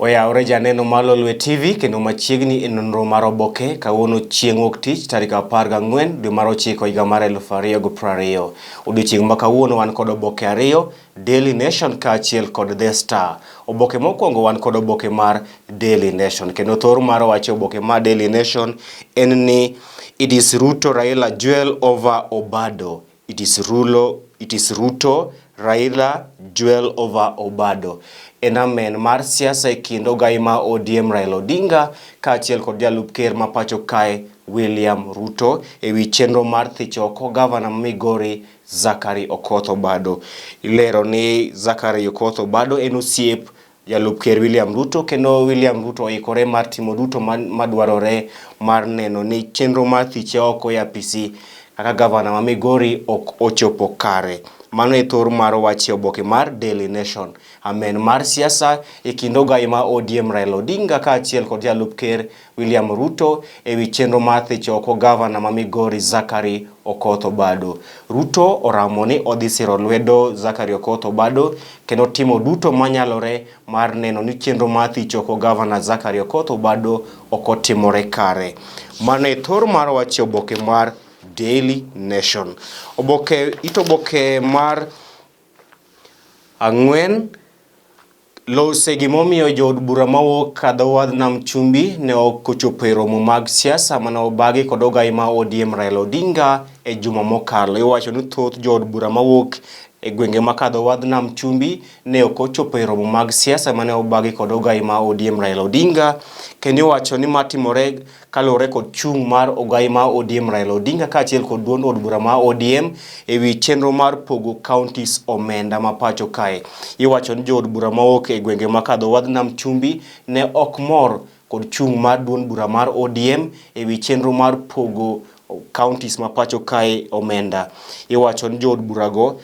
Oyaore janeno Malolwe TV kendo machiegni nonro mar oboke kawuono chieng' wuok tich tarik 14 dwe mar 9 higa mar 2020. Odiochieng' ma kawuono wan kod oboke ariyo, Daily Nation kaachiel kod The Star. Oboke mokwongo wan kod oboke mar Daily Nation kendo thor mar wacho oboke mar Daily Nation en ni it is Ruto Raila duel over Obado. It is Ruto Raila duel over Obado. En amen mar siasa e kind ogai ma ODM Raila Odinga kaachiel kod jalup ker ma pacho kae William Ruto ewi chenro mar thicho oko gavana ma Migori Zachary Okoth Obado. Ilero ni Zachary Okoth Obado en osiep jalup ker William Ruto kendo William Ruto oikore mar timo duto madwarore mar neno ni chenro mar thiche oko e apisi kaka gavana ma Migori ok ochopo kare. Mano e thor mar wach oboke mar Daily Nation. Amen mar siasa e kind ogai ma ODM Raila Odinga kaachiel kod jalup ker William Ruto ewi chenro mar thicho oko gavana ma Migori Zachary Okoth Obado. Ruto oramo ni odhi siro lwedo Zachary Okoth Obado kendo timo duto manyalore mar neno ni chenro mar thicho oko gavana Zachary Okoth Obado ok otimore kare. Mano e thor mar wach oboke mar Daily Nation. Oboke mar ang'wen lose gimomiyo jood bura mawuok kadho wadh Nam Chumbi ne ok ochopo e romo mag siasa mane obagi kod ogai ma ODM Raila Odinga e juma mokalo. Iwacho ni thoth jood bura mawuok e gwenge makadho wadh Nam Chumbi ne ok ochopo e romo mag siasa mane obagi kod ogai ma ODM Raila Odinga, kendo iwacho ni matimore kalore kod chung' mar ogai ma ODM Raila Odinga kaachiel kod duond od bura ma ODM ewi chenro mar pogo counties omenda ma pacho kae. Iwacho ni jood bura mawuok e gwenge makadho wadh Nam Chumbi ne ok mor kod chung' mar duond bura mar ODM ewi chenro mar pogo counties ma pacho kae omenda. Iwacho ni jood burago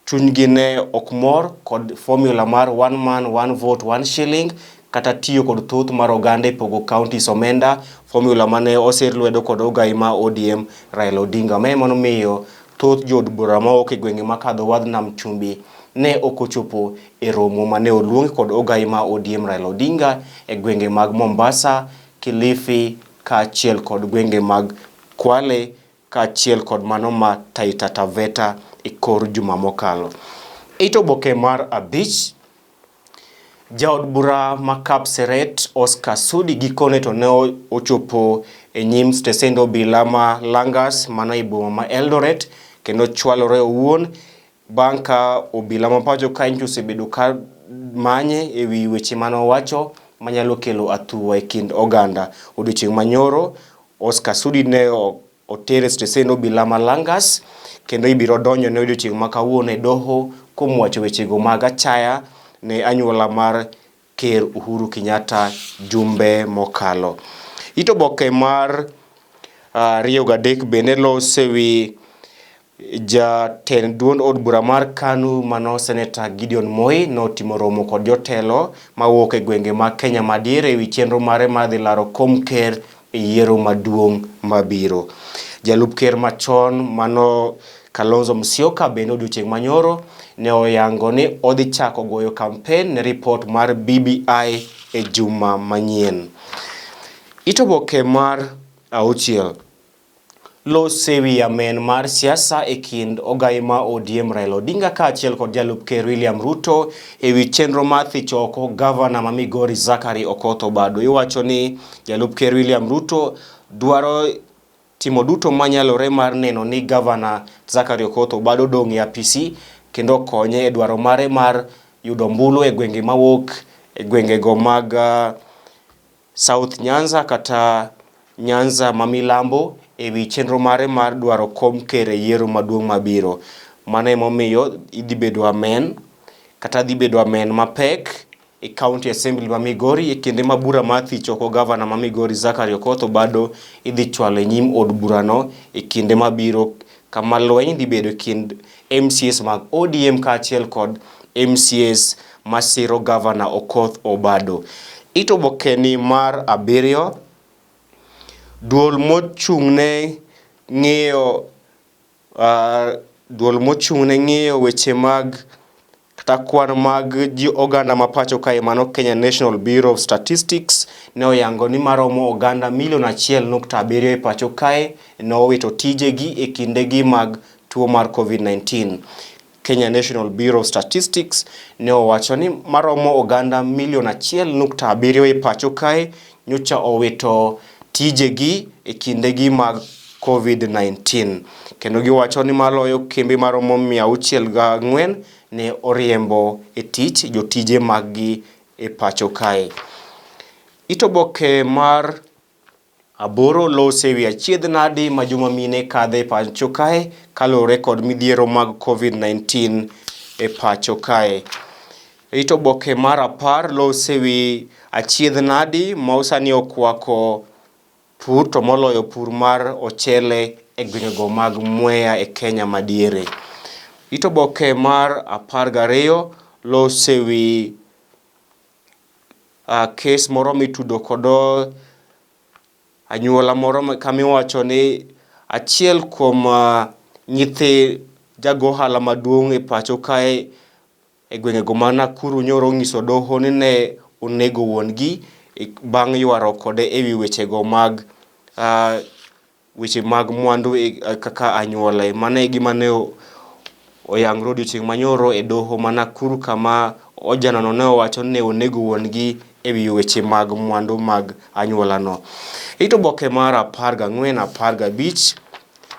chunygi ne ok mor kod formula mar one man, one vote, one shilling kata tiyo kod thoth mar oganda e pogo counties omenda, formula mane oser lwedo kod ogai ma ODM Raila Odinga. Mano miyo thoth jood bura mawuok e gwenge makadho wadh Nam Chumbi ne ok ochopo e romo mane oluong kod ogai ma ODM Raila Odinga e gwenge mag Mombasa, Kilifi kaachiel kod gwenge mag Kwale kaachiel kod mano ma Taita Taveta e kor juma mokalo. Ito oboke mar abich, jaod bura ma Kapseret Oscar Sudi gikone to ne ochopo e nyim stesend obila ma Langas mano e boma ma Eldoret kendo chwalore owuon bang' ka obila ma pacho kae osebedo ka manye ewi weche mane owacho manyalo kelo athuwa e kind oganda. Odiochieng' manyoro Oscar Sudi ne otere stesend obila ma Langas kendo ibiro donjo ne odiochieng' ma kawuono e doho kuom wacho wechego mag achaya ne anyuola mar ker Uhuru Kenyatta jumbe mokalo. Ito oboke mar ariyo gadek bende lose wi jatend duond od bura mar KANU mano Senator Gideon Moi notimo romo kod jotelo mawuok e gwenge mag Kenya madiere ewi chenro mare mar dhi laro kom ker e yiero maduong' mabiro. Jalup ker machon mano Kalonzo Musyoka bende odiochieng' manyoro ne oyango ni odhi chako goyo kampen ne report mar BBI e juma manyien. Ito oboke mar auchiel lose wi amen mar siasa e kind ogai ma ODM Raila Odinga kaachiel kod jalup ker William Ruto ewi chenro mar thicho oko gavana ma Migori Zachary Okoth Obado. Iwacho ni jalup ker William Ruto dwaro timo duto manyalore mar neno ni gavana Zachary Okoth Obado dong' e apisi kendo konye e dwaro mare mar yudo mbulu e gwenge mawuok e gwengego mag South Nyanza kata Nyanza ma milambo ewi chenro mare mar dwaro kom ker e yiero maduong' mabiro. Mano emomiyo idhi bedo amen kata dhi bedo amen mapek e County Assembly ma Migori e kinde ma bura mar thicho oko gavana ma Migori Zachary Okoth Obado idhi chwalo e nyim od burano e kinde mabiro kama lweny dhi bedo kind MCAs mag ODM kaachiel kod MCAs masiro gavana Okoth Obado. Ito oboke ni mar abiriyo, duol mochung'ne ng'iyo weche mag kata kwan mag ji oganda ma pacho kae mano Kenya National Bureau of Statistics ne oyango ni maromo oganda milion 1.7 e pacho kae ne owito tijegi e kindegi mag tuo mar COVID-19. Kenya National Bureau of Statistics ne owacho ni maromo oganda milion 1.7 e pacho kae nyocha owito tijegi e kindegi mag COVID-19. Kendo giwacho ni maloyo kembe maromo 604 ne oriembo e tich jotije maggi e pacho kae. Itoboke mar aboro lose wi achiedh nadi ma joma mine kadhe e pacho kae kalore kod midhiero mag COVID-19 e pacho kae. Itoboke mar 10 lose wi achiedh nadi ma osani okwako pur to moloyo pur mar ochele e gwengego mag Mwea e Kenya madiere. Itoboke mar 12 lose wi kes moro mitudo kodo anyuola moro kamiwacho ni achiel kuom nyithi jagohala maduong' e pacho kae e gwengego ma Nakuru nyoro nyiso doho ni ne onego wuongi bang' ywaro kode e wi wechego mag weche mag mwandu kaka anyuola. Mano e gima ne oyangro odiochieng' manyoro e doho ma Nakuru kama ojanano ne owacho ni ne onego wuongi e wi weche mag mwandu mag anyuolano. Itoboke mar 14, 15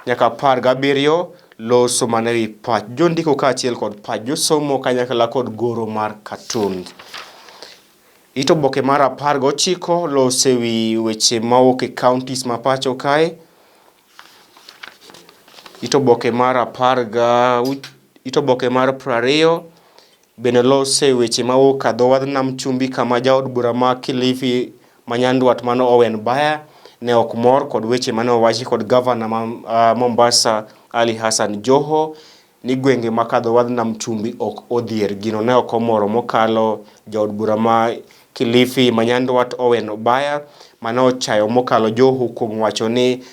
nyaka 17 loso mana wi pach jondiko kaachiel kod pach josomo kanyakla kod goro mar cartoon. Itoboke mar 19 lose wi weche mawuok e counties ma pacho kae. Itoboke mar 20 bende lose weche mawuok e dho wadh nam chumbi kama jaod bura ma Kilifi manyandwat mano Owen Baya ne ok mor kod weche mane owachi kod gavana ma Mombasa Ali Hassan Joho ni gwenge ma kadho wadh nam chumbi ok odhier. Gino ne ok omoro mokalo jaod bura ma Kilifi manyandwat Owen Baya mane ochayo mokalo Joho kuom wacho ni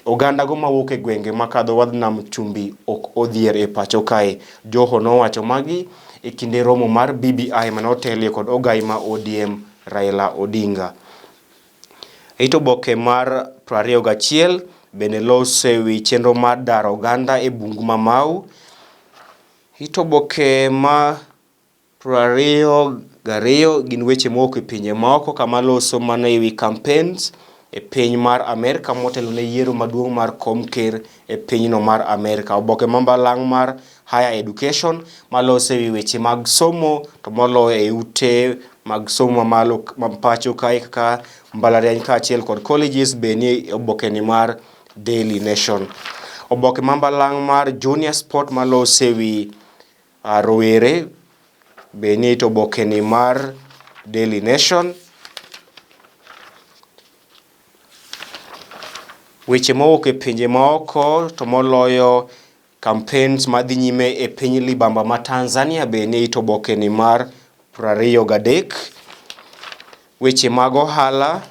oganda go mawuok e gwenge ma kadho wadh nam chumbi ok odhier e pacho kae. Joho nowacho magi e kinde romo mar BBI mane otelie kod ogai ma ODM Raila Odinga. Itoboke mar 21 bende lose wi chenro mar dar oganda e bungu ma Mau. Itoboke ma 22 gin weche mowuok e pinje maoko kama loso mana e wi campaigns e piny mar Amerika motelo ne yiero maduong' mar kom ker e pinyno mar Amerika. Oboke mambalang' mar Higher Education malose wi weche mag somo to moloyo e ute mag somo mamalo mapacho kae kaka mbalariany kaachiel kod colleges benie oboke ni mar Daily Nation. Oboke mambalang' mar Junior Sport malose wi rowere benie to oboke ni mar Daily Nation. Weche mowuok e pinje maoko to moloyo campaigns madhi nyime e piny libamba ma Tanzania benie to oboke ni mar 23. Weche mag ohala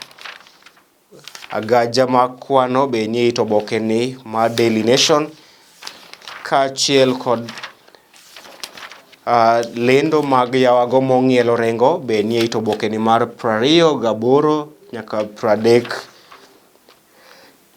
agaja makwano benie to oboke ni mar Daily Nation kaachiel kod lendo mag yawago mong'ielo rengo benie to oboke ni mar 28 nyaka 30.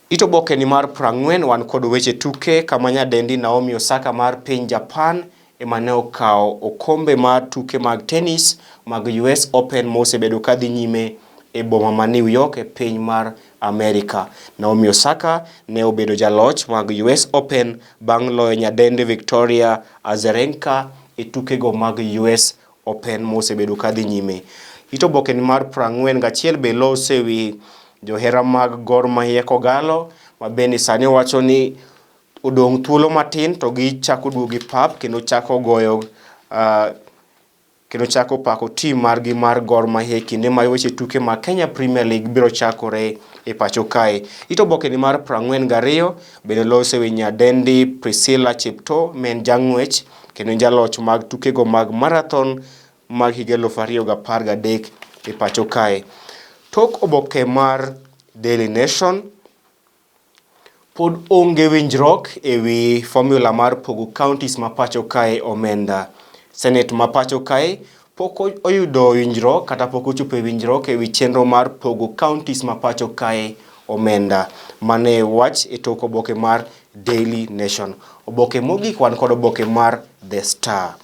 Itoboke ni mar 40 wan kod weche tuke kama nyadendi Naomi Osaka mar piny Japan emane okawo okombe mar tuke mag tennis mag US Open mosebedo kadhi nyime e boma ma New York e piny mar Amerika. Naomi Osaka ne obedo jaloch mag US Open bang' loyo nyadendi Victoria Azarenka e tukego mag US Open mosebedo kadhi nyime. Itoboke ni mar 41 be lose wi johera mag Gor Mahia Kogalo ma bende sani wacho ni odong' thuolo matin to gichako duogi pap kendo chako goyo kendo chako pako team margi mar Gor Mahia kinde ma weche tuke ma Kenya Premier League biro chakore e pacho kae. Itoboke ni mar 42 bende lose wi nyadendi Priscilla Chepto men jang'wech kendo jaloch mag tukego mag marathon mag higa 2013 e pacho kae. Tok oboke mar Daily Nation pod onge winjruok e wi formula mar pogo counties ma pacho kae omenda. Senate ma pacho kae pok oyudo winjruok kata pok ochopo winjruok e wi chenro mar pogo counties ma pacho kae omenda. Mane wach e tok oboke mar Daily Nation. Oboke mogik wan kod oboke mar The Star.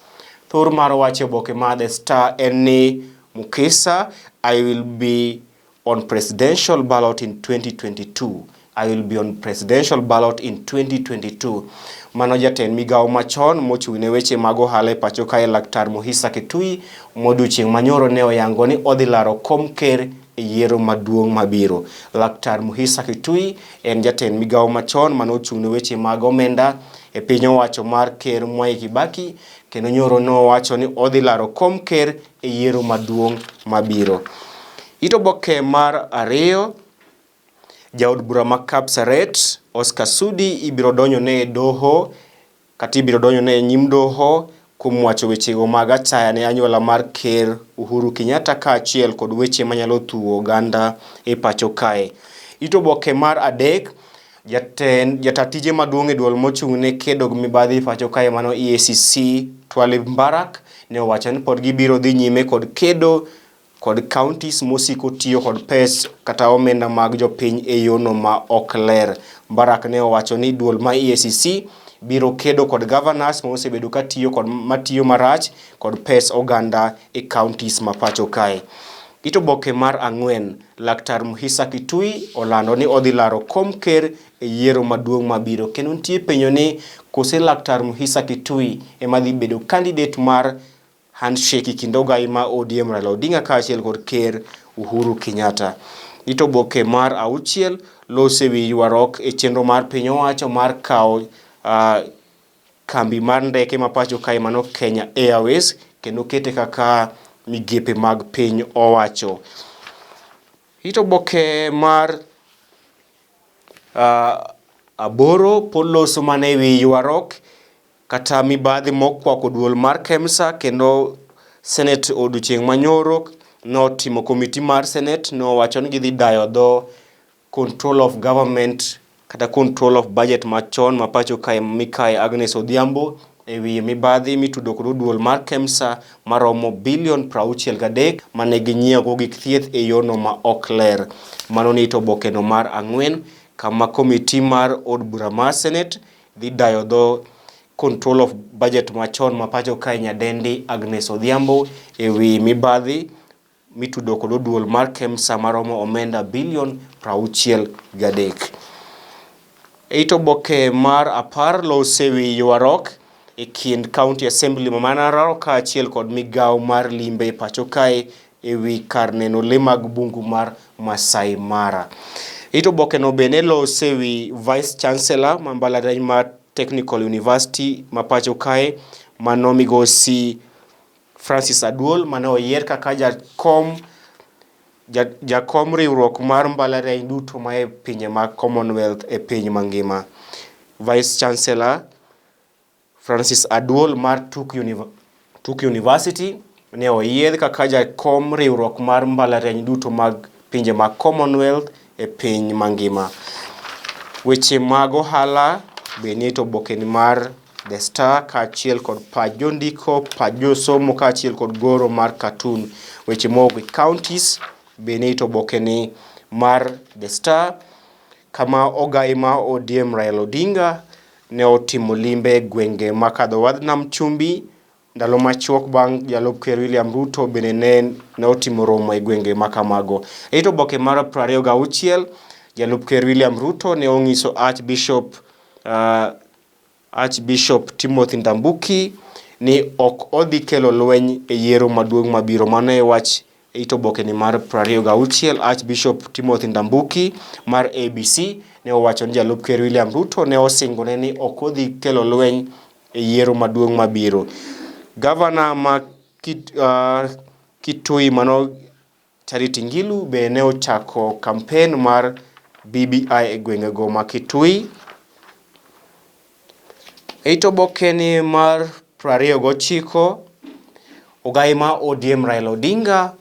Thor mar wach e oboke mar The Star en ni Mukisa, I will be on presidential ballot in 2022. I will be on presidential ballot in 2022. Mano jatend migawo machon mochung'ne weche mag ohala e pacho kae Laktar Muhisa Kitui modiochieng' manyoro ne oyango ni odhi laro kom ker e yiero maduong' mabiro. Laktar Muhisa Kitui en jatend migawo machon mano ochung'ne weche mag omenda e piny owacho mar ker Mwai Kibaki, kendo nyoro no wacho ni odhi laro kom ker e yiero maduong' mabiro. Itoboke mar ariyo, jaod bura ma Kapsaret Oscar Sudi ibiro donjone e doho kata ibiro donjone e nyim doho kuom wacho wechego mag achaya ne anyuola mar ker Uhuru Kenyatta kaachiel kod weche manyalo thuo oganda e pacho kae. Itoboke mar adek, jata tije maduong' e duol mochung'ne kedo gi mibadhi e pacho kae mano EACC Twalib Mbarak ne owacho ni pod gibiro dhi nyime kod kedo kod counties mosiko tiyo kod pes kata omenda mag jopiny e yono ma ok ler. Mbarak ne owacho ni duol ma EACC biro kedo kod governors mosebedo ka tiyo kod matiyo marach kod pes oganda e counties ma pacho kae. Itoboke mar ang'wen, Laktar Muhisa Kitui olando ni odhi laro kom ker e yiero maduong' mabiro. Kendo nitie penjo ni kose Laktar Muhisa Kitui ema dhi bedo candidate mar handshake kind ogai ma ODM Raila Odinga kaachiel kod ker Uhuru Kenyatta. Itoboke mar auchiel, lose wi ywarok e chenro mar piny owacho mar kawo kambi mar ndeke ma pacho kae mano Kenya Airways kendo kete kaka migepe mag piny owacho. Itoboke mar aboro, pod loso mane wi ywarok kata mibadhi mokwako duol mar KEMSA kendo Senate odiochieng' manyoro notimo komiti mar Senate no wacho ni gidhi dayo dho control of government kata control of budget machon ma pacho kae mikae Agnes Odhiambo e wi mibadhi mitudo kod duol mar KEMSA maromo bilion 63 mane ginyiewo gik thieth e yono ma ok ler. Mano ni itoboke no mar ang'wen kama komiti mar od bura mar Senate dhi dayo dho control of budget machon ma pacho kae nyadendi Agnes Odhiambo e wi mibadhi mitudo kod duol mar KEMSA maromo omenda bilion 63. Itoboke mar apar, lose wi ywarok e kind County Assembly ma Narok kaachiel kod migawo mar limbe e pacho kae e wi kar neno le mag bungu mar Masai Mara. Itoboke no bende lose wi Vice Chancellor ma mbalariany mar Technical University ma pacho kae mano migosi Francis Aduol mane oyier kaka jakom riwruok mar mbalariany duto ma e pinje mag Commonwealth e piny mangima. Vice Chancellor Francis Aduol mar Tuk University ne oyier kaka jakom riwruok mar mbalariany duto mag pinje mag Commonwealth e piny mangima. Weche mag ohala Benito Bokeni mar The Star kaachiel kod Pajo Ndiko, Pajo Somo kaachiel kod Goro mar Cartoon. Weche mogo counties Benito Bokeni mar The Star kama ogai ma ODM Raila Odinga ne otimo limbe gwenge makadho wadh Nam Chumbi ndalo machuok bang' jalup ker William Ruto bende ne otimo romo e gwenge makamago. Itoboke mar 26, jalup ker William Ruto ne onyiso Archbishop Timothy Ndambuki ni ok odhi kelo lweny e yiero maduong' mabiro. Mano e wach itoboke ni mar 26. Archbishop Timothy Ndambuki mar ABC ne owacho ni jalup ker William Ruto ne osingone ni ok odhi kelo lweny e yiero maduong' mabiro. Governor ma Kitui mano Charity Ngilu be ne ochako campaign mar BBI e gwengego ma Kitui. Itoboke ni mar 29, ogai ma ODM Raila Odinga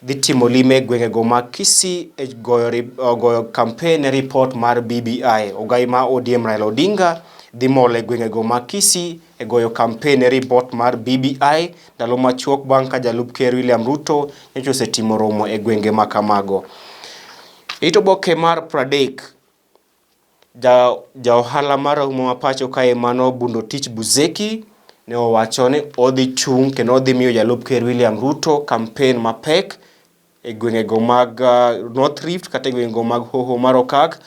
dhi timo lime gwengego ma Kisii e goyo campaign report mar BBI. Ogai ma ODM Raila Odinga dhi mol e gwengego mag Kisii e goyo kampen e ripot mar BBI ndalo machuok bang' ka jalup ker William Ruto nyocha osetimo romo e gwenge ma kamago. Ito boke mar 30 ja ohala mar umo ma pacho kae mano Bundo Tich Buzeki ne owacho ni odhi chung' kendo odhi miyo jalup ker William Ruto kampen mapek e gwengego mag North Rift kata e gwengego mag Hoho mar Okak.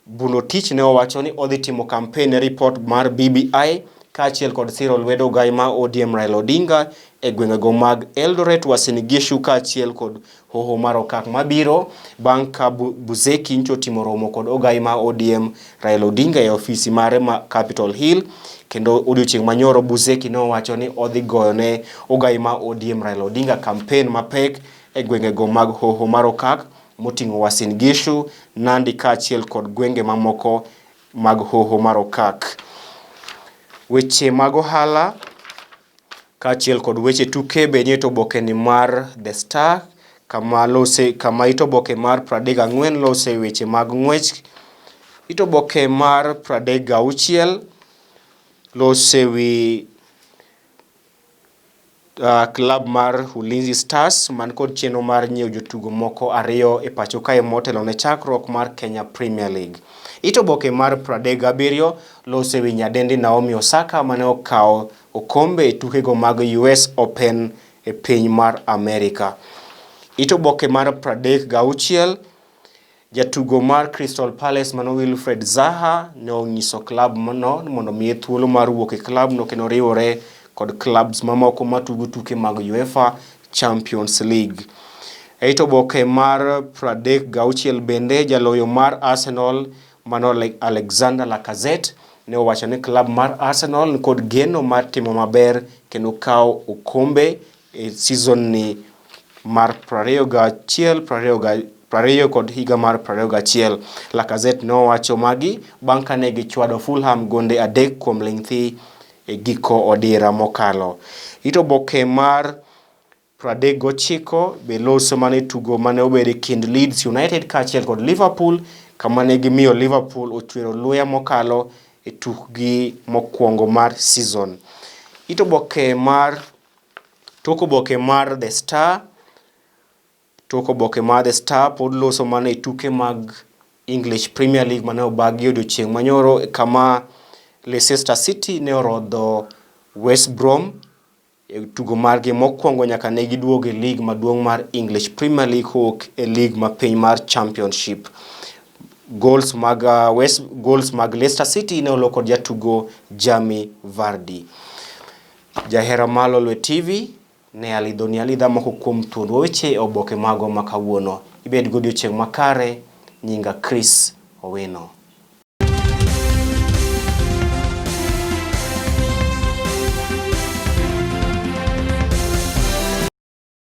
Bundo Tich ne owacho ni odhi timo kampen e report mar BBI kaachiel kod siro lwedo gai ma ODM Raila Odinga e gwengego mag Eldoret, Uasin Gishu kaachiel kod Hoho mar Okak mabiro bang' ka Buzeki nyocha otimo romo kod ogai ma ODM Raila Odinga e ofisi mare ma Capitol Hill. Kendo odiochieng' manyoro Buzeki ne owacho ni odhi goyo ne ogai ma ODM Raila Odinga kampen mapek e gwengego mag Hoho mar Okak moting'o Uasin Gishu, Nandi kaachiel kod gwenge mamoko mag Hoho mar Okak. Weche mag ohala kaachiel kod weche tuke be nie to oboke ni mar The Star kama ito oboke mar 34 lose weche mag ng'wech. Ito oboke mar 36 lose wi club mar Ulinzi Stars man kod chenro mar nyiewo jotugo moko 2 e pacho kae motelo ne chakruok mar Kenya Premier League. Ito oboke mar 37 lose wi nyadendi Naomi Osaka mane okawo okombe e tukego mag US Open e piny mar Amerika. Ito oboke mar 36 jatugo mar Crystal Palace mano Wilfred Zaha ne onyiso club no mondo miye thuolo mar wuok e club no kendo riwore kod clubs mamoko matugo tuke mag UEFA Champions League. Ito oboke mar 36 bende jaloyo mar Arsenal mano Alexander Lacazette ne owacho ni club mar Arsenal kod geno mar timo maber kendo kawo okombe e season ni mar 20 kod higa mar 21. Lacazette ne owacho magi bang' ka ne gichwado Fulham gonde 3 kuom lengthi e giko odira mokalo. Ito oboke mar 39 be loso mane tugo mane obede kind Leeds United kaachiel kod Liverpool kama ne gimiyo Liverpool ochwero luya mokalo e tukgi mokwongo mar season. Ito oboke mar The Star pod loso mane e tuke mag English Premier League mane obagi odiochieng' manyoro kama Leicester City ne orodho West Brom e tugo margi mokwongo nyaka ne giduogo e league maduong' mar English Premier League kowuok e league ma piny mar Championship. Goals mag Leicester City ne oloko jatugo Jamie Vardy. Jahera malo Lwe TV ne alidha moko kuom thuond weche oboke mago makawuono. Ibed godiochieng' makare. Nyinga Chris Owino.